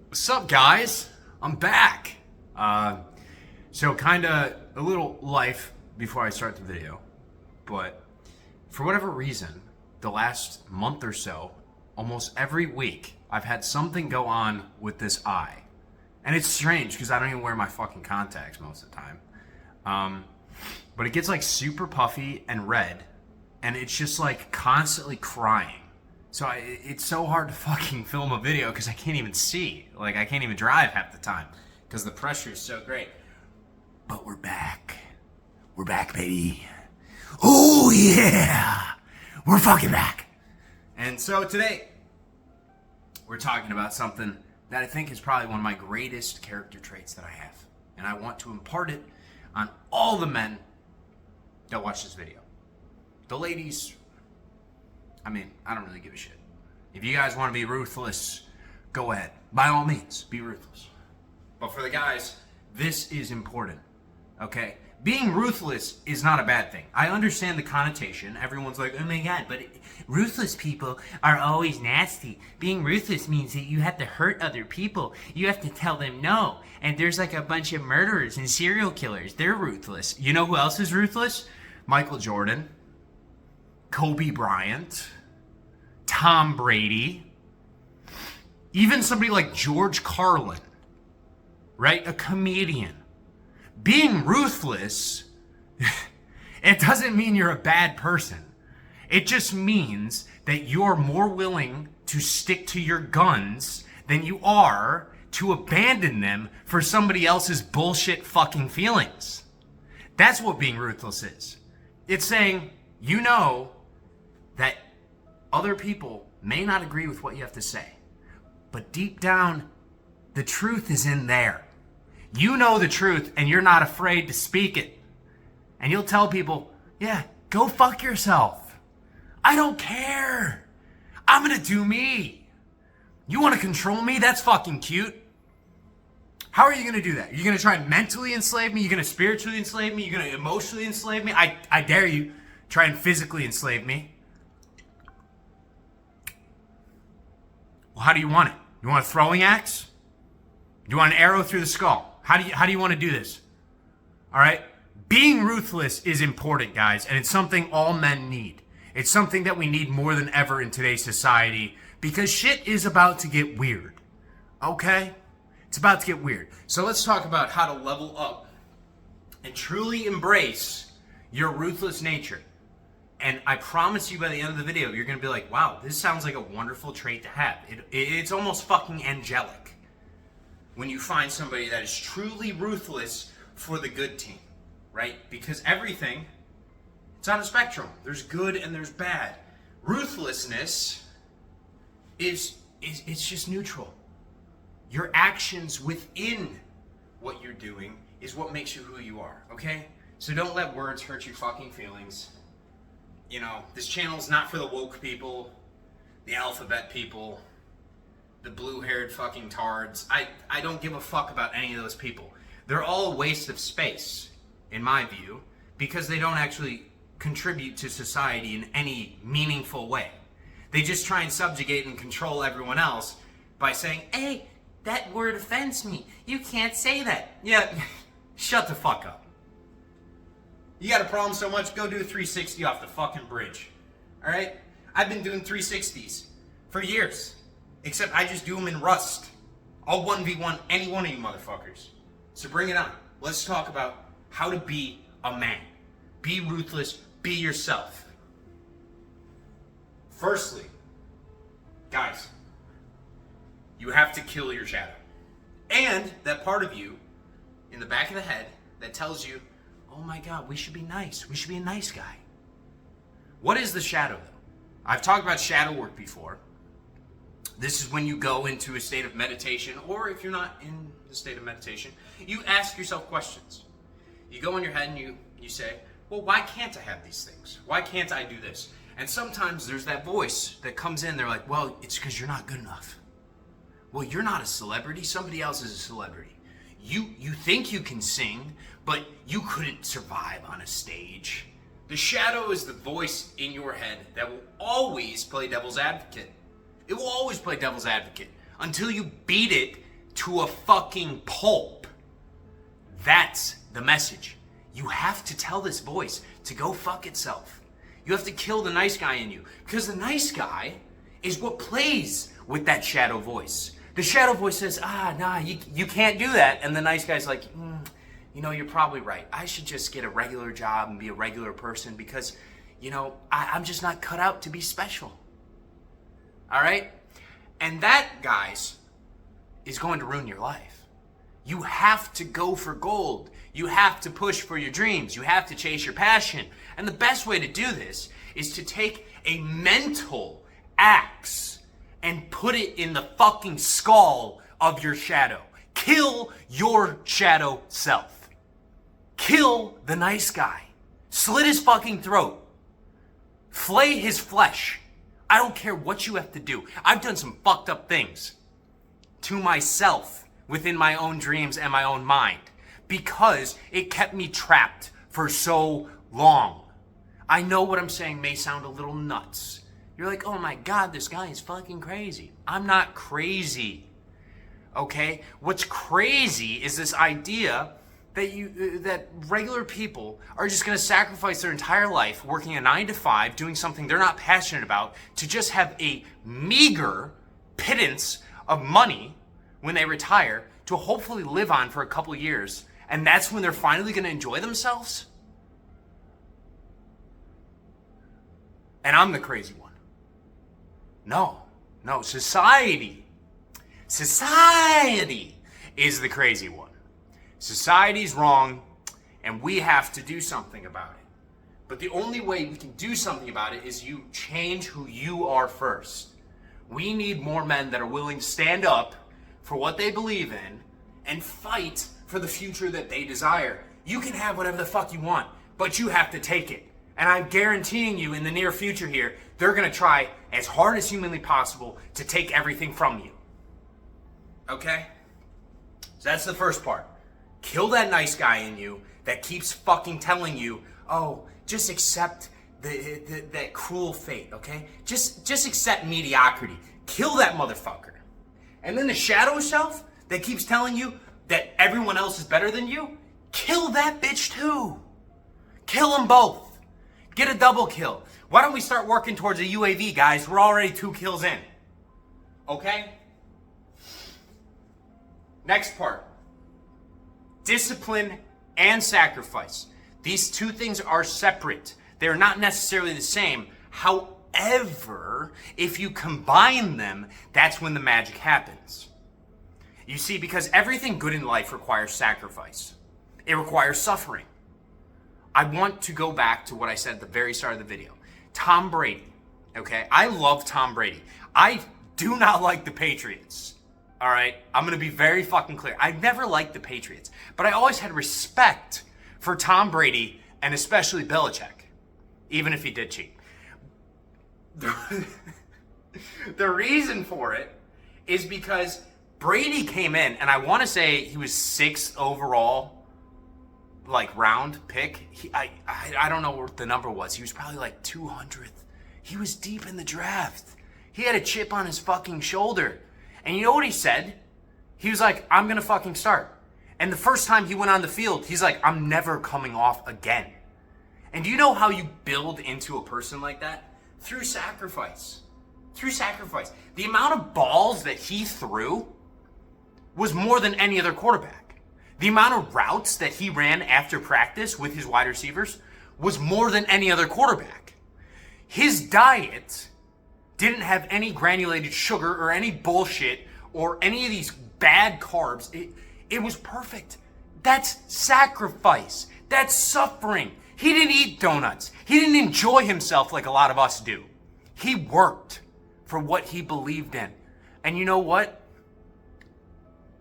What's up, guys? I'm back. So kind of a little life before I start the video, but for whatever reason, the last month or so, almost every week, I've had something go on with this eye. And it's strange because I don't even wear my fucking contacts most of the time. But it gets like super puffy and red, and it's just like constantly crying. So it's so hard to fucking film a video because I can't even see. Like, I can't even drive half the time because the pressure is so great. But we're back. We're back, baby. Oh, yeah. We're fucking back. And so today, we're talking about something that I think is probably one of my greatest character traits that I have. And I want to impart it on all the men that watch this video. The ladies, I mean, I don't really give a shit. If you guys want to be ruthless, go ahead. By all means, be ruthless. But for the guys, this is important, okay? Being ruthless is not a bad thing. I understand the connotation. Everyone's like, oh my God, but ruthless people are always nasty. Being ruthless means that you have to hurt other people. You have to tell them no. And there's like a bunch of murderers and serial killers. They're ruthless. You know who else is ruthless? Michael Jordan, Kobe Bryant, Tom Brady, even somebody like George Carlin, right? A comedian. Being ruthless, it doesn't mean you're a bad person. It just means that you're more willing to stick to your guns than you are to abandon them for somebody else's bullshit fucking feelings. That's what being ruthless is. It's saying, you know that other people may not agree with what you have to say, but deep down, the truth is in there. You know the truth, and you're not afraid to speak it. And you'll tell people, yeah, go fuck yourself. I don't care. I'm gonna do me. You wanna control me? That's fucking cute. How are you gonna do that? You're gonna try and mentally enslave me? You're gonna spiritually enslave me? You're gonna emotionally enslave me? I dare you. Try and physically enslave me. Well, how do you want it? You want a throwing axe? Do you want an arrow through the skull? How do you want to do this? All right? Being ruthless is important, guys, and it's something all men need. It's something that we need more than ever in today's society because shit is about to get weird. Okay? It's about to get weird. So let's talk about how to level up and truly embrace your ruthless nature. And I promise you by the end of the video, you're going to be like, wow, this sounds like a wonderful trait to have. It's almost fucking angelic when you find somebody that is truly ruthless for the good team, right? Because everything, it's on a spectrum. There's good and there's bad. Ruthlessness is it's just neutral. Your actions within what you're doing is what makes you who you are, okay? So don't let words hurt your fucking feelings. You know, this channel's not for the woke people, the alphabet people, the blue-haired fucking tards. I don't give a fuck about any of those people. They're all a waste of space, in my view, because they don't actually contribute to society in any meaningful way. They just try and subjugate and control everyone else by saying, hey, that word offends me. You can't say that. Yeah, shut the fuck up. You got a problem so much, go do a 360 off the fucking bridge. All right? I've been doing 360s for years. Except I just do them in Rust. I'll 1v1 any one of you motherfuckers. So bring it on. Let's talk about how to be a man. Be ruthless. Be yourself. Firstly, guys, you have to kill your shadow. And that part of you in the back of the head that tells you, oh my God, we should be nice. We should be a nice guy. What is the shadow, though? I've talked about shadow work before. This is when you go into a state of meditation, or if you're not in the state of meditation, you ask yourself questions. You go in your head and you say, well, why can't I have these things? Why can't I do this? And sometimes there's that voice that comes in, they're like, well, it's because you're not good enough. Well, you're not a celebrity, somebody else is a celebrity. You think you can sing, but you couldn't survive on a stage. The shadow is the voice in your head that will always play devil's advocate. It will always play devil's advocate until you beat it to a fucking pulp. That's the message. You have to tell this voice to go fuck itself. You have to kill the nice guy in you, because the nice guy is what plays with that shadow voice. The shadow voice says, nah, you can't do that. And the nice guy's like, you're probably right. I should just get a regular job and be a regular person because, I'm just not cut out to be special. All right? And that, guys, is going to ruin your life. You have to go for gold. You have to push for your dreams. You have to chase your passion. And the best way to do this is to take a mental axe and put it in the fucking skull of your shadow. Kill your shadow self. Kill the nice guy. Slit his fucking throat. Flay his flesh. I don't care what you have to do. I've done some fucked up things to myself within my own dreams and my own mind because it kept me trapped for so long. I know what I'm saying may sound a little nuts. You're like, oh my God, this guy is fucking crazy. I'm not crazy, okay? What's crazy is this idea that regular people are just gonna sacrifice their entire life working a 9-to-5, doing something they're not passionate about, to just have a meager pittance of money when they retire to hopefully live on for a couple years, and that's when they're finally gonna enjoy themselves? And I'm the crazy one. No, society is the crazy one. Society's wrong, and we have to do something about it. But the only way we can do something about it is you change who you are first. We need more men that are willing to stand up for what they believe in and fight for the future that they desire. You can have whatever the fuck you want, but you have to take it. And I'm guaranteeing you in the near future here, they're gonna try as hard as humanly possible to take everything from you. Okay? So that's the first part. Kill that nice guy in you that keeps fucking telling you, oh, just accept that cruel fate, okay? Just accept mediocrity. Kill that motherfucker. And then the shadow self that keeps telling you that everyone else is better than you, kill that bitch too. Kill them both. Get a double kill. Why don't we start working towards a UAV, guys? We're already 2 kills in. Okay? Next part. Discipline and sacrifice. These two things are separate. They're not necessarily the same. However, if you combine them, that's when the magic happens. You see, because everything good in life requires sacrifice. It requires suffering. I want to go back to what I said at the very start of the video. Tom Brady, okay? I love Tom Brady. I do not like the Patriots, all right? I'm going to be very fucking clear. I never liked the Patriots, but I always had respect for Tom Brady and especially Belichick, even if he did cheat. The reason for it is because Brady came in, and I want to say he was 6th overall, round pick. I don't know what the number was. He was probably 200th. He was deep in the draft. He had a chip on his fucking shoulder. And you know what he said? He was like, I'm gonna fucking start. And the first time he went on the field, he's like, I'm never coming off again. And do you know how you build into a person like that? Through sacrifice. Through sacrifice. The amount of balls that he threw was more than any other quarterback. The amount of routes that he ran after practice with his wide receivers was more than any other quarterback. His diet didn't have any granulated sugar or any bullshit or any of these bad carbs. It was perfect. That's sacrifice. That's suffering. He didn't eat donuts. He didn't enjoy himself like a lot of us do. He worked for what he believed in. And you know what?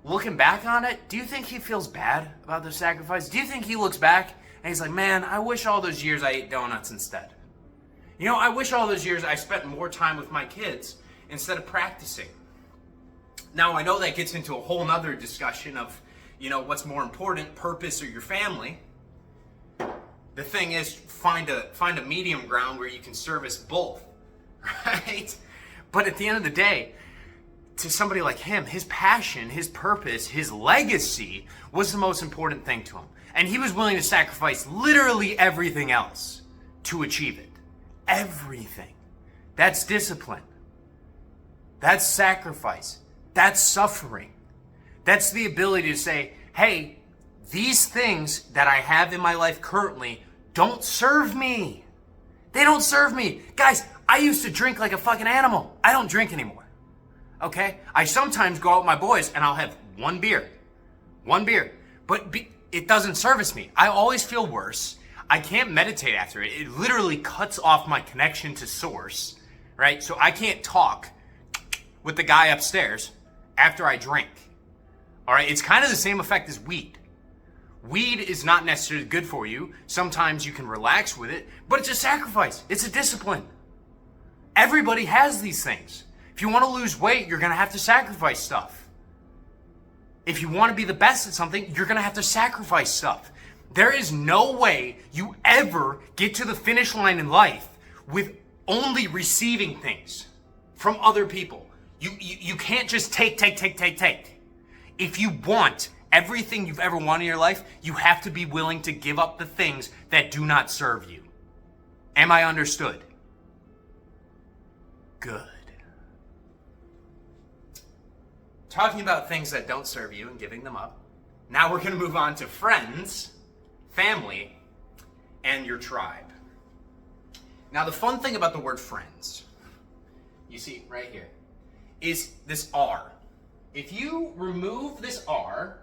Looking back on it, do you think he feels bad about the sacrifice? Do you think he looks back and he's like, man, I wish all those years I ate donuts instead. I wish all those years I spent more time with my kids instead of practicing. Now, I know that gets into a whole nother discussion of, what's more important, purpose or your family. The thing is, find a medium ground where you can service both, right? But at the end of the day, to somebody like him, his passion, his purpose, his legacy was the most important thing to him. And he was willing to sacrifice literally everything else to achieve it. Everything. That's discipline. That's sacrifice. That's suffering. That's the ability to say, hey, these things that I have in my life currently don't serve me. They don't serve me. Guys, I used to drink like a fucking animal. I don't drink anymore. Okay? I sometimes go out with my boys and I'll have one beer. But it doesn't service me. I always feel worse. I can't meditate after it. It literally cuts off my connection to source, right? So I can't talk with the guy upstairs after I drink. All right? It's kind of the same effect as weed. Weed is not necessarily good for you. Sometimes you can relax with it, but it's a sacrifice. It's a discipline. Everybody has these things. If you want to lose weight, you're going to have to sacrifice stuff. If you want to be the best at something, you're going to have to sacrifice stuff. There is no way you ever get to the finish line in life with only receiving things from other people. You can't just take. If you want everything you've ever wanted in your life, you have to be willing to give up the things that do not serve you. Am I understood? Good. Talking about things that don't serve you and giving them up. Now we're going to move on to friends, family, and your tribe. Now the fun thing about the word friends, you see right here, is this R. If you remove this R,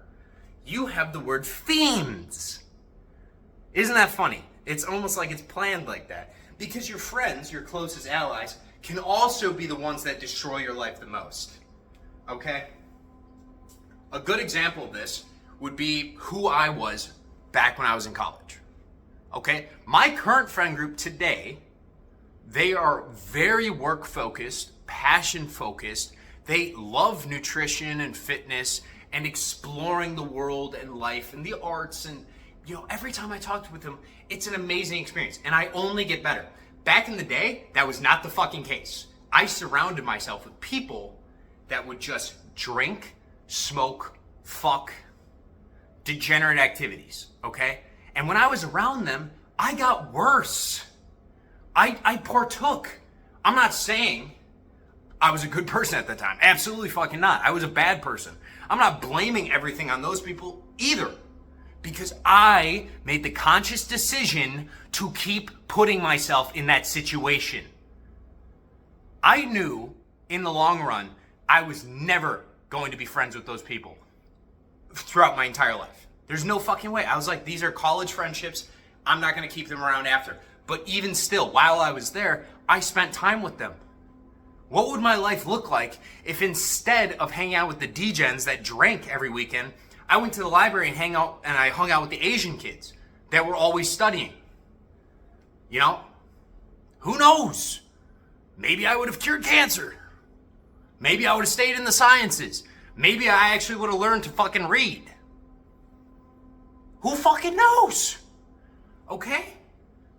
you have the word fiends. Isn't that funny? It's almost like it's planned like that. Because your friends, your closest allies, can also be the ones that destroy your life the most. Okay? A good example of this would be who I was back when I was in college. Okay? My current friend group today, they are very work-focused, passion-focused. They love nutrition and fitness and exploring the world and life and the arts. And, every time I talked with them, it's an amazing experience. And I only get better. Back in the day, that was not the fucking case. I surrounded myself with people that would just drink, smoke, fuck, degenerate activities, okay? And when I was around them, I got worse. I partook. I'm not saying I was a good person at the time. Absolutely fucking not. I was a bad person. I'm not blaming everything on those people either, because I made the conscious decision to keep putting myself in that situation. I knew in the long run, I was never going to be friends with those people throughout my entire life. There's no fucking way. I was like, these are college friendships. I'm not going to keep them around after. But even still, while I was there, I spent time with them. What would my life look like if instead of hanging out with the degens that drank every weekend, I went to the library and I hung out with the Asian kids that were always studying? Who knows? Maybe I would have cured cancer. Maybe I would have stayed in the sciences. Maybe I actually would have learned to fucking read. Who fucking knows? Okay?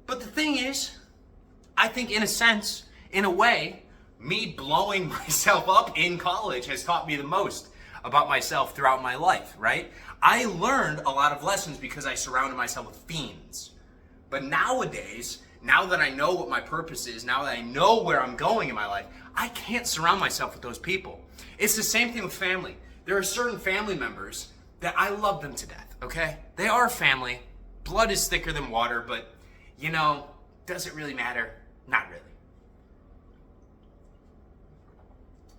But the thing is, I think in a sense, in a way, me blowing myself up in college has taught me the most about myself throughout my life, right? I learned a lot of lessons because I surrounded myself with fiends. But nowadays, now that I know what my purpose is, now that I know where I'm going in my life, I can't surround myself with those people. It's the same thing with family. There are certain family members that I love them to death, okay? They are family. Blood is thicker than water, but, does it really matter? Not really.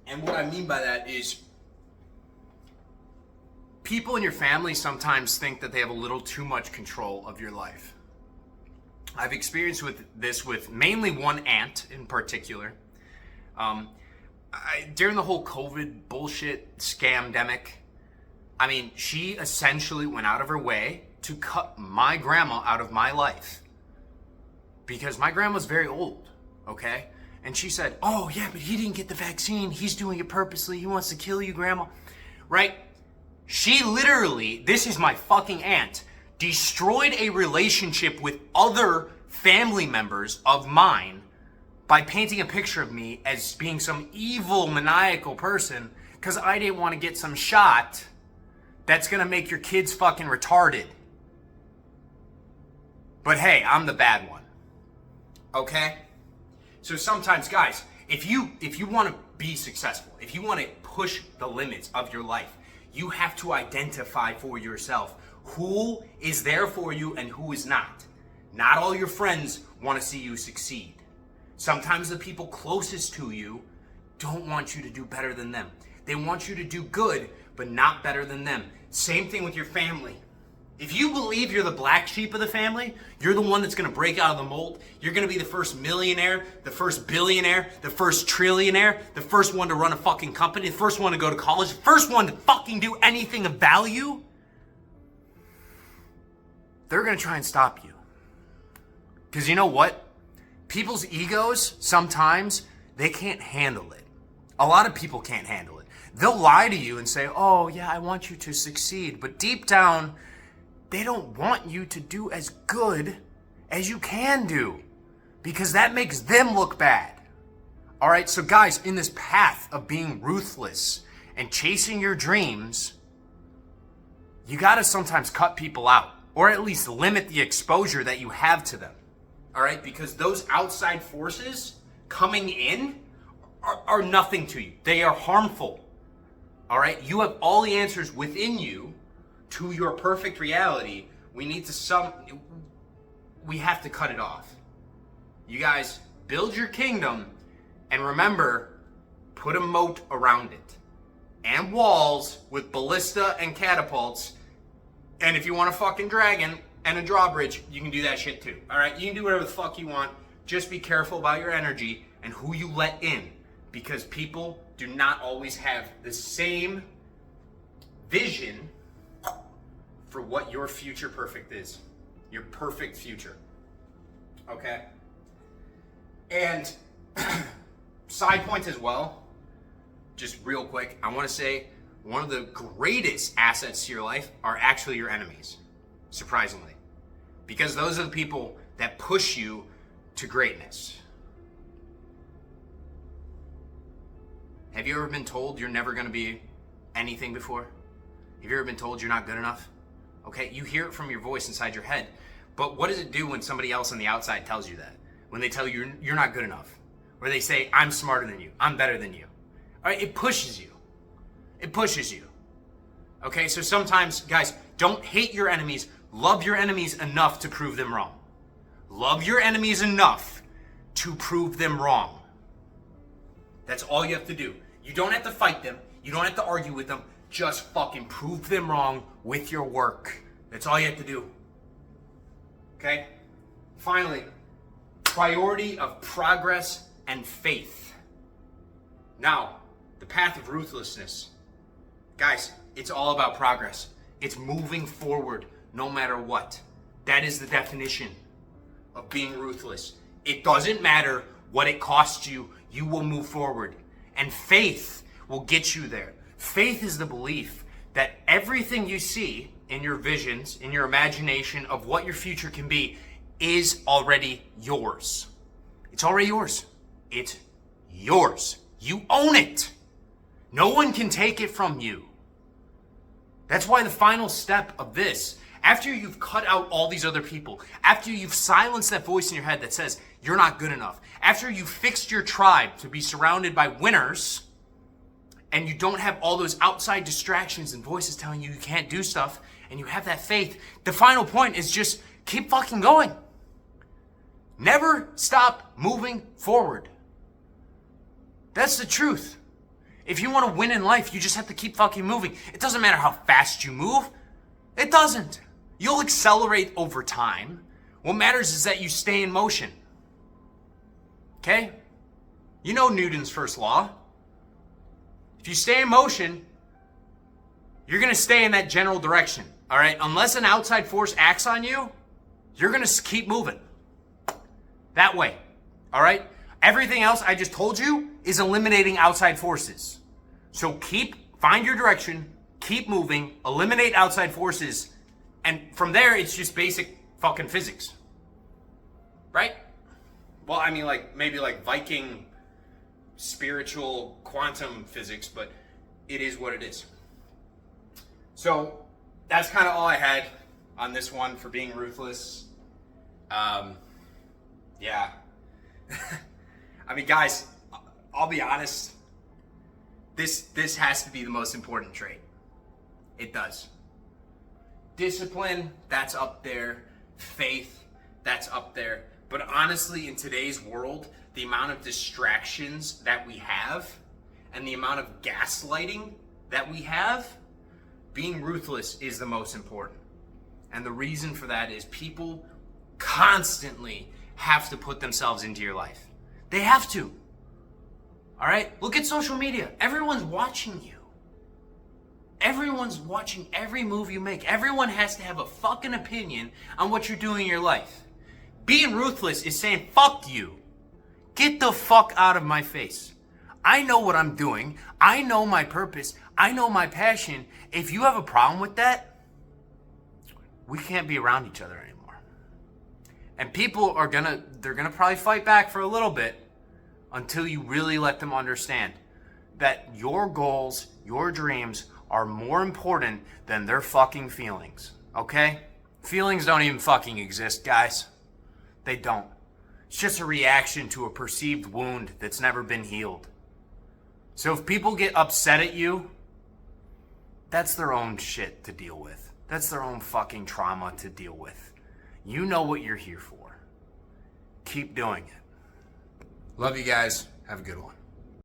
And what I mean by that is people in your family sometimes think that they have a little too much control of your life. I've experienced this with mainly one aunt in particular. During the whole COVID bullshit scamdemic, she essentially went out of her way to cut my grandma out of my life. Because my grandma's very old, okay? And she said, oh yeah, but he didn't get the vaccine. He's doing it purposely. He wants to kill you, grandma. Right? She literally, this is my fucking aunt, destroyed a relationship with other family members of mine by painting a picture of me as being some evil, maniacal person because I didn't want to get some shot that's going to make your kids fucking retarded. But hey, I'm the bad one. Okay? So sometimes, guys, if you want to be successful, if you want to push the limits of your life, you have to identify for yourself who is there for you and who is not. Not all your friends want to see you succeed. Sometimes the people closest to you don't want you to do better than them. They want you to do good, but not better than them. Same thing with your family. If you believe you're the black sheep of the family, you're the one that's going to break out of the mold, you're going to be the first millionaire, the first billionaire, the first trillionaire, the first one to run a fucking company, the first one to go to college, the first one to fucking do anything of value, they're going to try and stop you. Because you know what? People's egos, sometimes, they can't handle it. A lot of people can't handle it. They'll lie to you and say, oh yeah, I want you to succeed. But deep down, they don't want you to do as good as you can do, because that makes them look bad. All right, so guys, in this path of being ruthless and chasing your dreams, you gotta sometimes cut people out, or at least limit the exposure that you have to them. All right, because those outside forces coming in are nothing to you. They are harmful. All right, you have all the answers within you to your perfect reality. We have to cut it off. You guys, build your kingdom, and remember, put a moat around it and walls with ballista and catapults. And if you want a fucking dragon and a drawbridge, you can do that shit too. All right, you can do whatever the fuck you want. Just be careful about your energy and who you let in, because people do not always have the same vision for what your future perfect is. Your perfect future. Okay? And side point as well, just real quick, I want to say one of the greatest assets to your life are actually your enemies, surprisingly. Because those are the people that push you to greatness. Have you ever been told you're never going to be anything before? Have you ever been told you're not good enough? Okay, you hear it from your voice inside your head. But what does it do when somebody else on the outside tells you that? When they tell you you're not good enough? Or they say, I'm smarter than you, I'm better than you. All right, it pushes you. It pushes you. Okay, so sometimes, guys, don't hate your enemies. Love your enemies enough to prove them wrong. Love your enemies enough to prove them wrong. That's all you have to do. You don't have to fight them. You don't have to argue with them. Just fucking prove them wrong with your work. That's all you have to do. Okay? Finally, priority of progress and faith. Now, the path of ruthlessness. Guys, it's all about progress. It's moving forward no matter what. That is the definition of being ruthless. It doesn't matter what it costs you, you will move forward. And faith will get you there. Faith is the belief that everything you see in your visions, in your imagination of what your future can be, is already yours. It's already yours. It's yours. You own it. No one can take it from you. That's why the final step of this, after you've cut out all these other people, after you've silenced that voice in your head that says you're not good enough, after you've fixed your tribe to be surrounded by winners, and you don't have all those outside distractions and voices telling you you can't do stuff, and you have that faith, the final point is just keep fucking going. Never stop moving forward. That's the truth. If you want to win in life, you just have to keep fucking moving. It doesn't matter how fast you move. It doesn't. You'll accelerate over time. What matters is that you stay in motion. Okay? You know Newton's first law. If you stay in motion, you're going to stay in that general direction. All right? Unless an outside force acts on you, you're going to keep moving. That way. All right? Everything else I just told you is eliminating outside forces. So find your direction, keep moving, eliminate outside forces, and from there it's just basic fucking physics. Right? Well, I mean, maybe Viking spiritual quantum physics, but it is what it is. So that's kind of all I had on this one for being ruthless. Yeah. I mean, guys, I'll be honest. This has to be the most important trait. It does. Discipline, that's up there. Faith, that's up there. But honestly, in today's world, the amount of distractions that we have and the amount of gaslighting that we have, being ruthless is the most important. And the reason for that is people constantly have to put themselves into your life. They have to. All right? Look at social media. Everyone's watching you. Everyone's watching every move you make. Everyone has to have a fucking opinion on what you're doing in your life. Being ruthless is saying, fuck you. Get the fuck out of my face. I know what I'm doing. I know my purpose. I know my passion. If you have a problem with that, we can't be around each other anymore. And people they're gonna probably fight back for a little bit until you really let them understand that your goals, your dreams are more important than their fucking feelings. Okay? Feelings don't even fucking exist, guys. They don't. It's just a reaction to a perceived wound that's never been healed. So if people get upset at you, that's their own shit to deal with. That's their own fucking trauma to deal with. You know what you're here for. Keep doing it. Love you guys. Have a good one.